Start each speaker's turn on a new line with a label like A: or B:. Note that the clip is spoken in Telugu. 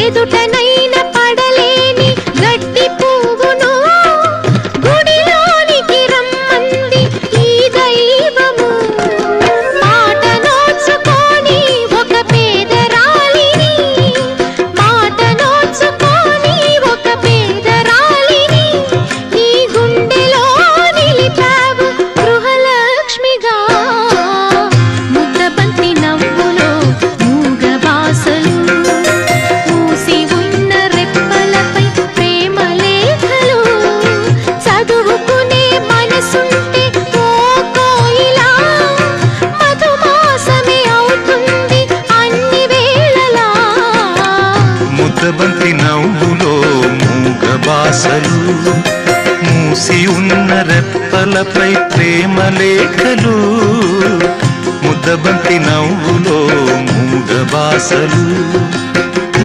A: ఎదుటనైన పడలేని గడ్డి పువ్వును గుడిలోనికి రమ్మంది ఈ దైవము. మాట నోచుకొని ఒక పేదరాలిని, మాట నోచుకొని ఒక పేదరాలిని నీ గుండెలో నిలిపావు గృహలక్ష్మిగా. ముద్దబంతి నవ్వులో మూగ బాసలు, మూసి ఉన్న రెప్పలపై ప్రేమ లేఖలు, చదువుకునే మనసుంటే ఓ కోయిలా మధుమాసమే అవుతుంది అన్ని వేళలా.
B: ముద్దబంతి నవ్వులో మూగ బాసలు, మూసి ఉన్న రెప్పలపై ప్రేమ లేఖలు, ముద్దబంతి నవ్వులో మూగ బాసలు.